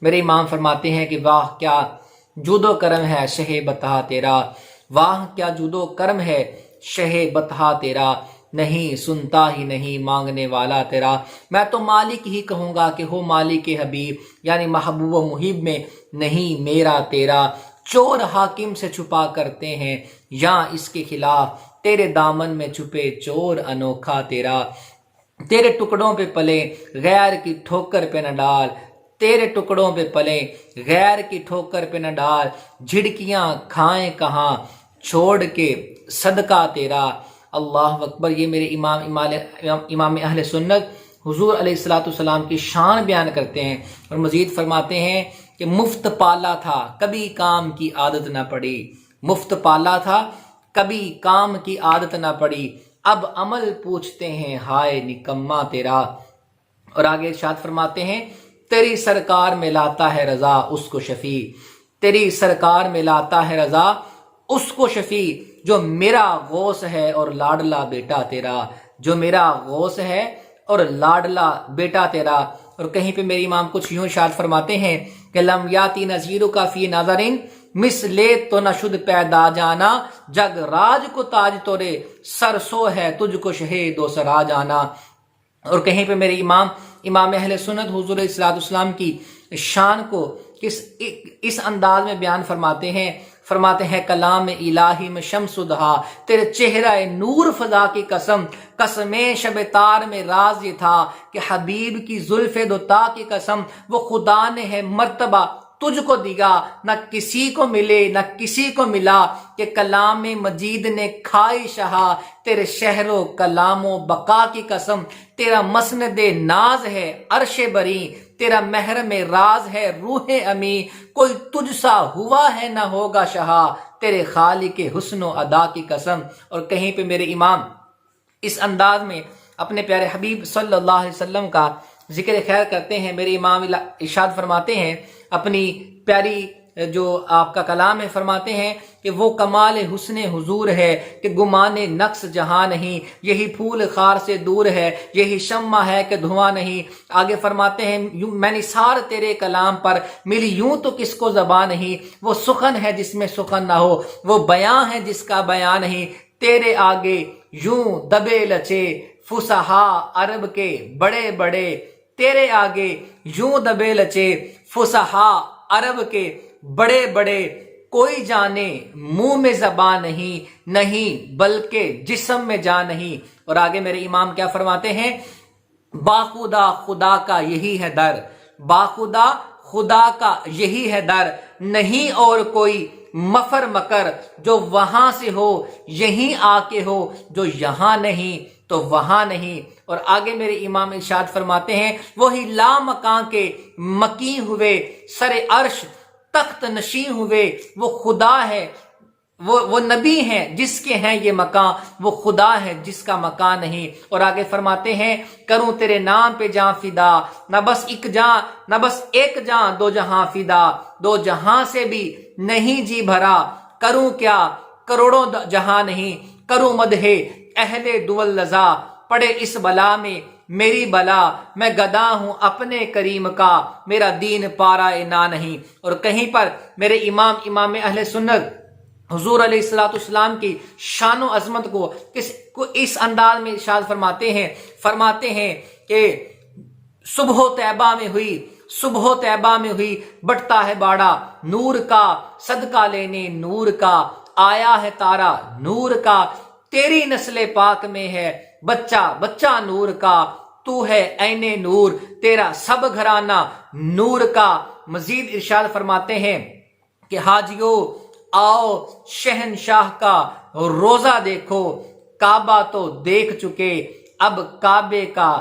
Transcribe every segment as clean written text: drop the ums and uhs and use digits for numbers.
میرے امام فرماتے ہیں کہ واہ کیا جود و کرم ہے شہ بتہا تیرا، واہ کیا جود و کرم ہے شہ بتہا تیرا، نہیں سنتا ہی نہیں مانگنے والا تیرا۔ میں تو مالک ہی کہوں گا کہ ہو مالک حبیب، یعنی محبوب و محب میں نہیں میرا تیرا۔ چور حاکم سے چھپا کرتے ہیں یا اس کے خلاف، تیرے دامن میں چھپے چور انوکھا تیرا۔ تیرے ٹکڑوں پہ پلے غیر کی ٹھوکر پہ نہ ڈال، تیرے ٹکڑوں پہ پلے غیر کی ٹھوکر پہ نہ ڈال، جھڑکیاں کھائیں کہاں چھوڑ کے صدقہ تیرا۔ اللہ اکبر۔ یہ میرے امام اہل سنت حضور علیہ السلام کی شان بیان کرتے ہیں اور مزید فرماتے ہیں کہ مفت پالا تھا کبھی کام کی عادت نہ پڑی، مفت پالا تھا کبھی کام کی عادت نہ پڑی، اب عمل پوچھتے ہیں ہائے نکما تیرا۔ اور آگے ارشاد فرماتے ہیں تیری سرکار میں لاتا ہے رضا اس کو شفیع، تیری سرکار میں لاتا ہے رضا اس کو شفیع، جو میرا غوث ہے اور لاڈلا بیٹا تیرا، جو میرا غوث ہے اور لاڈلا بیٹا تیرا۔ اور کہیں پہ میری امام کچھ یوں ارشاد فرماتے ہیں کہ لم یاتی نذیرو کا فی نظرن مثلے تو نہ شد پیدا جانا، جگ راج کو تاج تورے سرسو ہے تجھ کو شہید و سرا جانا۔ اور کہیں پہ میرے امام اہل سنت حضور علیہ السلام کی شان کو اس انداز میں بیان فرماتے ہیں کلام الہی میں شمس دہا، تیرے چہرہ نور فضا کی قسم، قسم شب تار میں راز یہ تھا کہ حبیب کی زلف دوتا کی قسم، وہ خدا نے ہے مرتبہ تجھ کو دیا، نہ کسی کو ملے نہ کسی کو ملا، کہ کلام مجید نے کھائی شہا، تیرے شہر و کلام و بقا کی قسم، تیرا مسند ناز ہے عرش بری، تیرا محرم راز ہے روح امی، کوئی تجھ سا ہوا ہے نہ ہوگا شہا، تیرے خالق حسن و ادا کی قسم۔ اور کہیں پہ میرے امام اس انداز میں اپنے پیارے حبیب صلی اللہ علیہ وسلم کا ذکر خیر کرتے ہیں۔ میرے امام ارشاد فرماتے ہیں اپنی پیاری جو آپ کا کلام ہے، فرماتے ہیں کہ وہ کمال حسن حضور ہے کہ گمان نقص جہاں نہیں، یہی پھول خار سے دور ہے، یہی شمع ہے کہ دھواں نہیں۔ آگے فرماتے ہیں میں نثار تیرے کلام پر ملی یوں تو کس کو زبان نہیں، وہ سخن ہے جس میں سخن نہ ہو، وہ بیاں ہے جس کا بیان نہیں، تیرے آگے یوں دبے لچے فصحا عرب کے بڑے بڑے، تیرے آگے یوں دبے لچے فصحا عرب کے بڑے بڑے، کوئی جانے منہ میں زبان نہیں بلکہ جسم میں جان نہیں۔ اور آگے میرے امام کیا فرماتے ہیں باخدا خدا کا یہی ہے در، باخدا خدا کا یہی ہے در، نہیں اور کوئی مفر مکر جو وہاں سے ہو یہیں آ کے ہو، جو یہاں نہیں تو وہاں نہیں۔ اور آگے میرے امام ارشاد فرماتے ہیں وہی لا مکان کے مکی ہوئے، سر عرش تخت نشین ہوئے، وہ خدا ہے، وہ نبی ہیں جس کے ہیں یہ مکان، وہ خدا ہے جس کا مکان نہیں۔ اور آگے فرماتے ہیں کروں تیرے نام پہ جاں فدا، نہ بس ایک جاں دو جہاں فدا، دو جہاں سے بھی نہیں جی بھرا، کروں کیا کروڑوں جہاں نہیں، کروں مدح اہل دول لذا، پڑے اس بلا میں میری بلا، میں گدا ہوں اپنے کریم کا، میرا دین پارا نہ نہیں۔ اور کہیں پر میرے امام اہل سنت حضور علیہ السلام کی شان و عظمت کو اس انداز میں ارشاد فرماتے ہیں کہ صبح طیبہ میں ہوئی بٹتا ہے باڑا، نور کا صدقہ لینے نور کا، آیا ہے تارا نور کا، تیری نسل پاک میں ہے بچہ نور کا، تو ہے عین نور، تیرا سب گھرانہ نور کا۔ مزید ارشاد فرماتے ہیں کہ حاجیو آؤ شہنشاہ کا روزہ دیکھو، کعبہ تو دیکھ چکے اب کعبے کا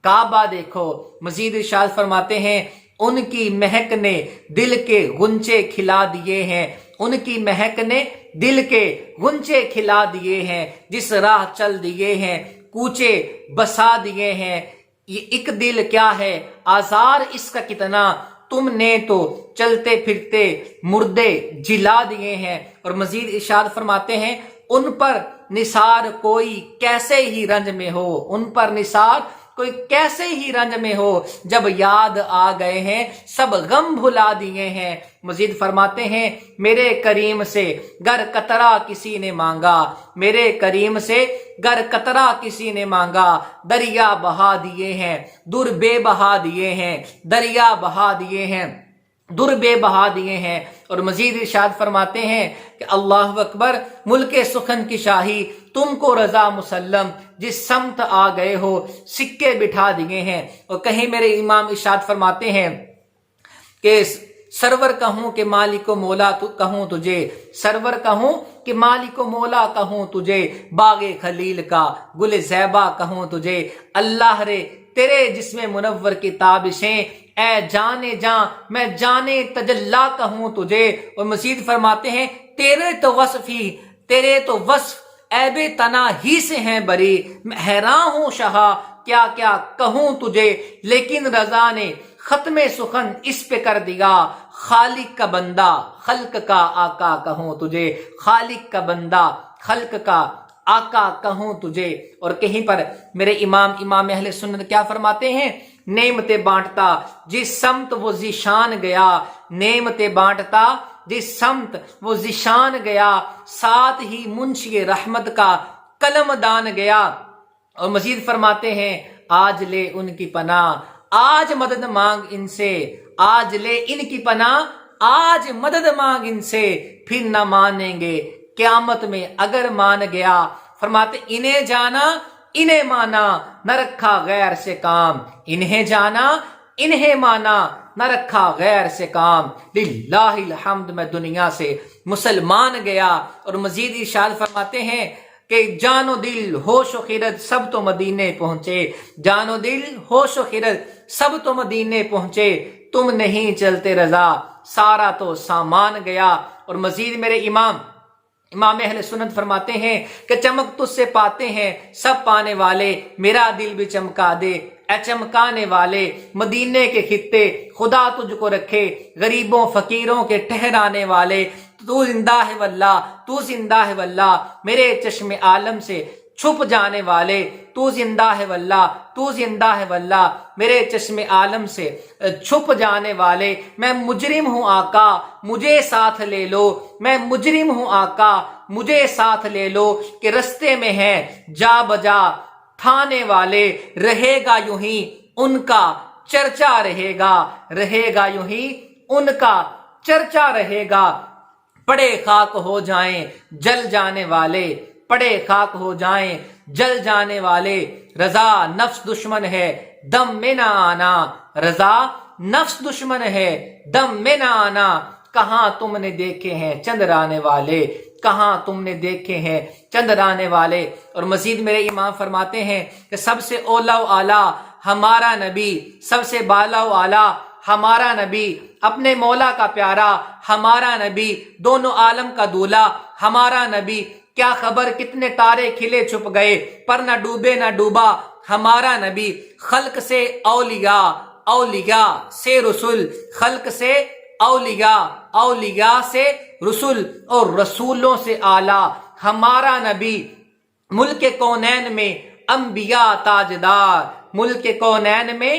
کعبہ دیکھو۔ مزید ارشاد فرماتے ہیں ان کی مہک نے دل کے غنچے کھلا دیے ہیں، ان کی مہک نے دل کے غنچے کھلا دیے ہیں، جس راہ چل دیے ہیں کوچے بسا دیے ہیں، یہ ایک دل کیا ہے آزار اس کا کتنا، تم نے تو چلتے پھرتے مردے جلا دیے ہیں۔ اور مزید ارشاد فرماتے ہیں ان پر نثار کوئی کیسے ہی رنج میں ہو، ان پر نثار کوئی کیسے ہی رنج میں ہو، جب یاد آ گئے ہیں سب غم بھلا دیے ہیں۔ مزید فرماتے ہیں میرے کریم سے گر قطرہ کسی نے مانگا، میرے کریم سے گر قطرہ کسی نے مانگا، دریا بہا دیے ہیں، دور بے بہا دیے ہیں، دریا بہا دیے ہیں، در بے بہا دیے ہیں۔ اور مزید ارشاد فرماتے ہیں کہ اللہ اکبر، ملک سخن کی شاہی تم کو رضا مسلم، جس سمت آ گئے ہو سکے بٹھا دیے ہیں۔ اور کہیں میرے امام ارشاد فرماتے ہیں کہ سرور کہوں کہ مالک و مولا کہوں تجھے، سرور کہوں کہ مالک و مولا کہوں تجھے، باغ خلیل کا گل زیبا کہوں تجھے، اللہ رے تیرے جسم منور کی تابشیں، اے جانے جاں میں جانے تجلا کہوں تجھے۔ اور مزید فرماتے ہیں تیرے تو وصف عیب تنا ہی سے ہیں بری، میں حیران ہوں شاہا کیا کیا کہوں تجھے، لیکن رضا نے ختم سخن اس پہ کر دیا، خالق کا بندہ خلق کا آقا کہوں تجھے، خالق کا بندہ خلق کا آقا کہوں تجھے۔ اور کہیں پر میرے امام اہل سنت کیا فرماتے ہیں، نعمتیں بانٹتا جس سمت وہ ذیشان گیا، نعمتیں بانٹتا جس سمت وہ ذیشان گیا، ساتھ ہی منشی رحمت کا قلم دان گیا۔ اور مزید فرماتے ہیں آج لے ان کی پناہ، آج مدد مانگ ان سے، آج لے ان کی پناہ، آج مدد مانگ ان سے، پھر نہ مانیں گے قیامت میں اگر مان گیا۔ فرماتے انہیں جانا انہیں مانا، نہ رکھا غیر سے کام، انہیں جانا انہیں مانا، نہ رکھا غیر سے کام، للہ الحمد میں دنیا سے مسلمان گیا۔ اور مزید ارشاد فرماتے ہیں کہ جان و دل ہوش و خرد سب تو مدینے پہنچے، جان و دل ہوش و خرد سب تو مدینے پہنچے، تم نہیں چلتے رضا سارا تو سامان گیا۔ اور مزید میرے امام اہل سنت فرماتے ہیں کہ چمک تجھ سے پاتے ہیں سب پانے والے، میرا دل بھی چمکا دے اے چمکانے والے، مدینے کے خطے خدا تجھ کو رکھے، غریبوں فقیروں کے ٹھہرانے والے، تو زندہ ہے واللہ، تو زندہ ہے واللہ، میرے چشم عالم سے چھپ جانے والے، تو زندہ ہے واللہ، تو زندہ ہے واللہ، میرے چشم عالم سے چھپ جانے والے، میں مجرم ہوں آقا مجھے ساتھ لے لو، میں مجرم ہوں آقا مجھے ساتھ لے لو، کہ رستے میں ہیں جا بجا تھانے والے، رہے گا یوں ہی ان کا چرچا رہے گا، رہے گا یوں ہی ان کا چرچا رہے گا، پڑے خاک ہو جائیں جل جانے والے، پڑے خاک ہو جائیں جل جانے والے، رضا نفس دشمن ہے دم میں نہ آنا، رضا نفس دشمن ہے دم میں نہ آنا، کہاں تم نے دیکھے ہیں چندرانے والے، کہاں تم نے دیکھے ہیں چندرانے والے۔ اور مزید میرے امام فرماتے ہیں کہ سب سے اولا و اعلیٰ ہمارا نبی، سب سے بالا و اعلیٰ ہمارا نبی، اپنے مولا کا پیارا ہمارا نبی، دونوں عالم کا دولا ہمارا نبی، کیا خبر کتنے تارے کھلے چھپ گئے پر نہ ڈوبے نہ ڈوبا ہمارا نبی، خلق سے اولیاء، اولیاء سے رسول، خلق سے اولیاء، اولیاء سے رسول، اور رسولوں سے اعلیٰ ہمارا نبی، ملک کونین میں انبیاء تاجدار، ملک کونین میں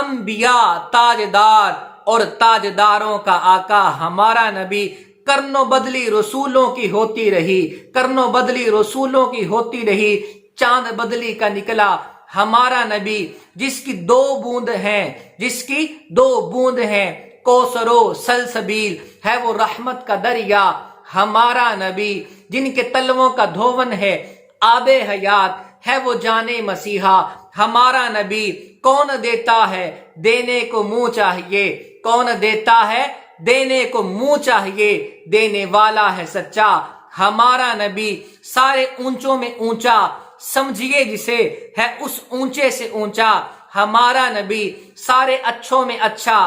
انبیاء تاجدار، اور تاجداروں کا آقا ہمارا نبی، کرنو بدلی رسولوں کی ہوتی رہی، کرنو بدلی رسولوں کی ہوتی رہی، چاند بدلی کا نکلا ہمارا نبی، جس کی دو بوند ہیں، جس کی دو بوند ہیں، کوثر و سلسبیل ہے وہ رحمت کا دریا ہمارا نبی، جن کے تلووں کا دھون ہے آب حیات ہے وہ جانے مسیحا ہمارا نبی، کون دیتا ہے دینے کو منہ چاہیے، کون دیتا ہے دینے کو منہ چاہیے، دینے والا ہے سچا ہمارا نبی، سارے اونچوں میں اونچا سمجھیے جسے ہے اس اونچے سے اونچا ہمارا نبی، سارے اچھوں میں اچھا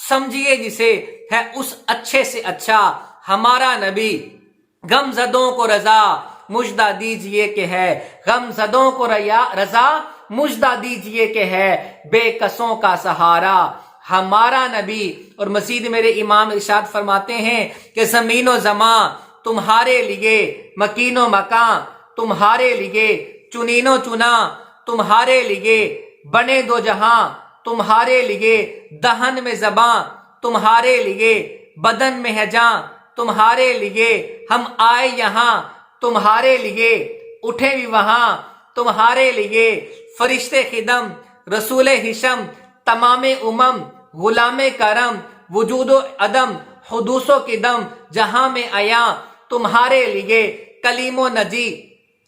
سمجھیے جسے ہے اس اچھے سے اچھا ہمارا نبی، غم زدوں کو رضا مجدہ دیجئے کہ ہے، غم زدوں کو رضا مجدہ دیجئے کہ ہے، بے کسوں کا سہارا ہمارا نبی۔ اور مزید میرے امام ارشاد فرماتے ہیں کہ زمین و زمان تمہارے لیے، مکین و مکان تمہارے لیے، چنین و چنا تمہارے لیے، بنے دو جہاں تمہارے لیے، دہن میں زباں تمہارے لیے، بدن میں ہے جاں تمہارے لیے، ہم آئے یہاں تمہارے لیے، اٹھے بھی وہاں تمہارے لیے، فرشتے خدم رسول حشم تمام امم غلام کرم، وجود و عدم حدوث و قدم جہاں میں آیا تمہارے لیے، کلیم و نجی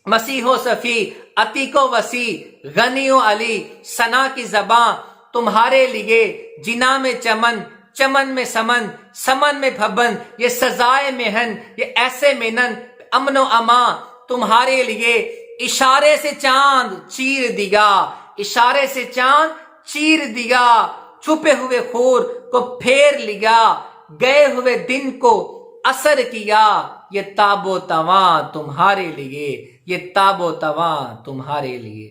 مسیح و صفی عتیق و وسیع غنی و علی، ثنا کی زباں تمہارے لیے، جنا میں چمن چمن میں سمن سمن میں بھبن، یہ سزائے محن یہ ایسے منن، امن و امان تمہارے لیے، اشارے سے چاند چیر دیا، اشارے سے چاند چیر دیا، چھپے ہوئے خور کو پھیر لیا، گئے ہوئے دن کو اثر کیا، یہ تاب و تواں تمہارے لیے، یہ تاب و تواں تمہارے لیے۔